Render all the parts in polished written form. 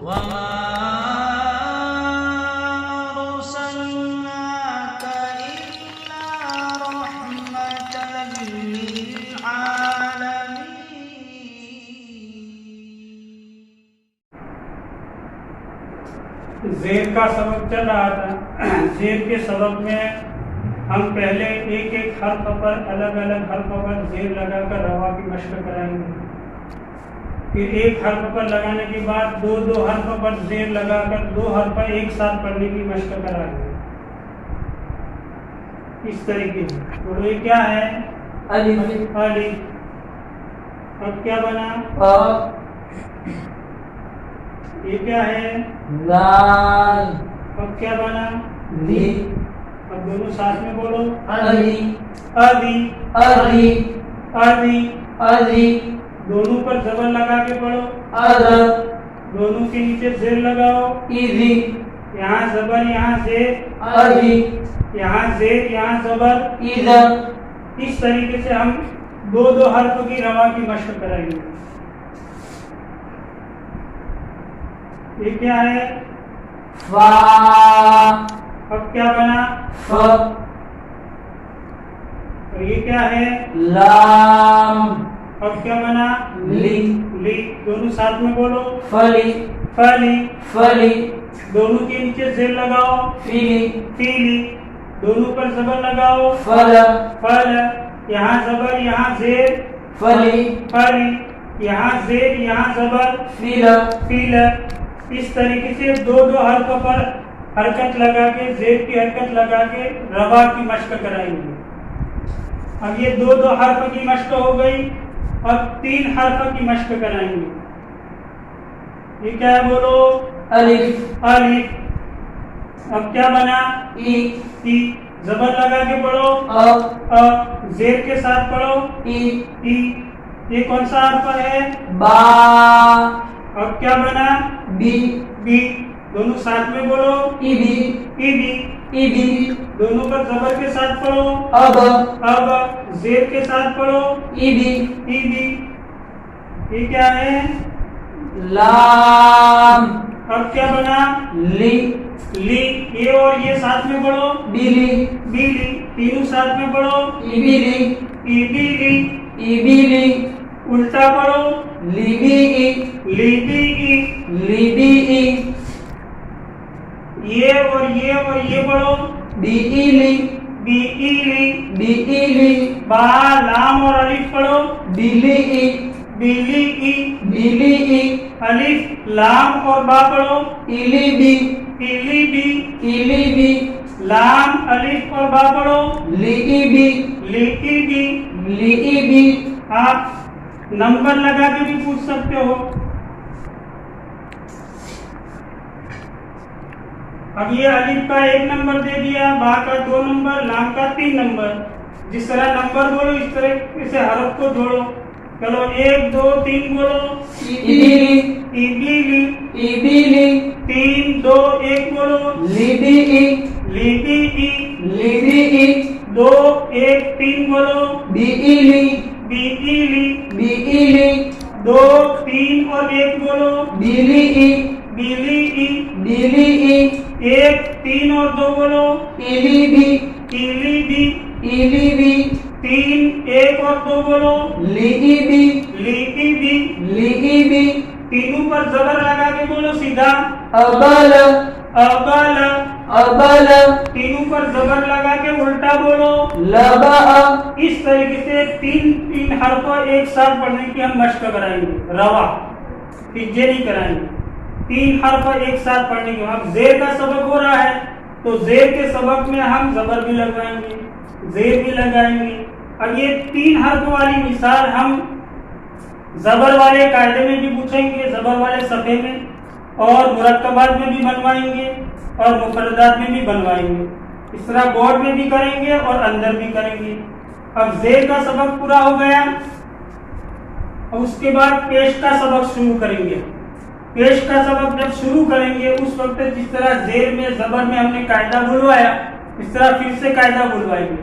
وما أرسلناك إلا رحمة للعالمين. زیر کا سبق چل رہا تھا. زیر کے سبق میں ہم پہلے ایک ایک حرف پر الگ الگ حرف پر زیر لگا کر روا کی مشق کرائیں گے. پھر ایک حرف پر لگانے کے بعد دو حرف پر زیر لگا کر دو حرف ایک ساتھ پڑھنے کی مشق کرائیں گے. اس طریقے سے. تو یہ کیا ہے؟ الف. اب کیا بنا؟ یہ کیا ہے؟ لام. اب کیا بنا؟ لی. اب دونوں ساتھ میں بولو. علی. علی. علی. علی. علی. دونوں پر زبر لگا کے پڑھو. عرب. دونوں کے نیچے زیر لگاؤ. ایزی. یہاں زبر یہاں زیر. علی. یہاں زیر یہاں زبر. ایزا. اس طریقے سے ہم دو حرف کی روا کی مشق کرائیں گے. یہ کیا ہے؟ فا. اب کیا بنا؟ ف. اور یہ کیا ہے؟ لام. اب کیا بنا؟ لی. لی. دونوں ساتھ میں بولو. فلی. فلی. فلی. دونوں کے نیچے زیر لگاؤ. فیلی. فیلی. دونوں پر زبر لگاؤ. فل. فل. یہاں زبر یہاں زیر. فلی. فلی. یہاں زیر یہاں زبر. فیل. فیل. اس طریقے سے دو حرف پر حرکت لگا کے زیر کی حرکت لگا کے روا کی مشق کرائیں گے. اب یہ دو حرف کی مشق ہو گئی. اب 3 حرف کی مشق کرائیں گے. یہ کیا ہے بولو؟ الف. الف. اب کیا بنا؟ ای. ای. زبر لگا کے پڑھو. ا. زیر کے ساتھ پڑھو. ای. ای. یہ کون سا حرف ہے؟ با. اب کیا بنا؟ بی. بی. دونوں ساتھ میں بولو. E B. E B. E B. دونوں پر زبر کے ساتھ پڑھو. اب. اب. زیر کے ساتھ پڑھو. E B. E B. یہ کیا ہے؟ لام. اب کیا بنا؟ لی. لی. یہ اور یہ ساتھ میں پڑھو. بیلی. بیلی. تینوں ساتھ میں پڑھو. ای بیلی. ای بیلی. ای بیلی. الٹا پڑھو. لی بی ای. لی بی ای. لی بی ای. یہ اور یہ پڑھو. بی ای لی. بی ای لی. بی ای لی. با. لام اور الف پڑھو. بیلی ای. بیلی ای. بیلی ای. الف لام اور با پڑھو. ایلی بی. ایلی بی. ایلی بی. لام الف اور با پڑھو. لی ای بی. لی ای بی. لی ای بی. آپ نمبر لگا کے بھی پوچھ سکتے ہو. اب یہ الف کا 1 نمبر دے دیا, با کا 2 نمبر, لام کا 3 نمبر. جس طرح نمبر بولو اس طرح سے حرف کو جوڑو. چلو 1 2 3 بولو. ایبیلی. ایبیلی. ایبیلی. 3 2 1 بولو. لیبی ای. لیبی ای. لیبی ای. 2 1 3 بولو. بی ایلی. بی ایلی. بی ایلی. 2 3 اور 1 بولو. بیلی ای. بیلی ای. بیلی ای. 1 3 اور 2 بولو. ایلی بی. ایلی بی. ایلی بی. 3 1 اور 2 بولو. لی ای بی. لی ای بی. لی ای بی. تینوں پر زبر لگا کے بولو سیدھا. ابل. ابل. ابل. تینوں پر زبر لگا کے الٹا بولو. لبا. اس طریقے سے 3 حرف ایک ساتھ پڑھنے کی ہم مشق کرائیں گے. روا پجے نہیں کرائیں گے. 3 حرف ایک ساتھ پڑھنے کی. اب زیر کا سبق ہو رہا ہے تو زیر کے سبق میں ہم زبر بھی لگائیں گے, زیر بھی لگائیں گے. اب یہ 3 حرف والی مثال ہم زبر والے قاعدے میں بھی پوچھیں گے, زبر والے صفحے میں, اور مرکبات میں بھی بنوائیں گے اور مفردات میں بھی بنوائیں گے. اس طرح بورڈ میں بھی کریں گے اور اندر بھی کریں گے. اب زیر کا سبق پورا ہو گیا. اور اس کے بعد پیش کا سبق شروع کریں گے. پیش کا سبق جب شروع کریں گے اس وقت جس طرح زیر میں زبر میں ہم نے قاعدہ بلوایا اس طرح پھر سے قاعدہ بلوائیں گے.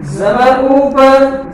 زبر اوپر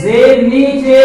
زیر نیچے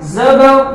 زبر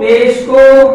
پیش کو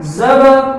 زبر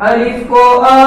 الف کو ا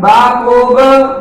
با کو ب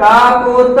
تا کو ت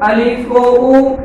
الف کو او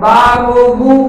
با کو بو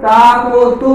تا کو تو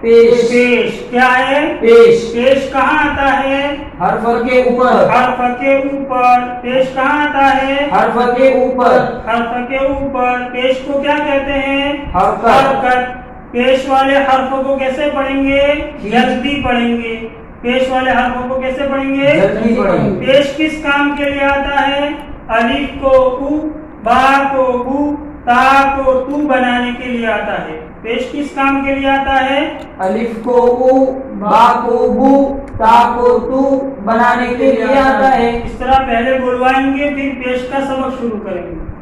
پیش پیش کیا ہے؟ پیش پیش کہاں آتا ہے؟ حرف کے اوپر حرف کے اوپر۔ پیش کہاں آتا ہے؟ حرف کے اوپر حرف کے اوپر۔ پیش کو کیا کہتے ہیں؟ حرکت۔ حرکت۔ پیش والے حرفوں کو کیسے پڑھیں گے؟ جلدی پڑھیں گے۔ پیش والے حرفوں کو کیسے پڑھیں گے؟ جلدی پڑھیں گے۔ پیش کس کام کے لیے آتا ہے؟ الف کو او، با کو بو، تا کو تو بنانے کے لیے آتا ہے۔ پیش کس کام کے لیے آتا ہے؟ الف کو او با کو بو تا کو تو بنانے کے لیے آتا ہے۔ اس طرح پہلے بلوائیں گے پھر پیش کا سبق شروع کریں گے۔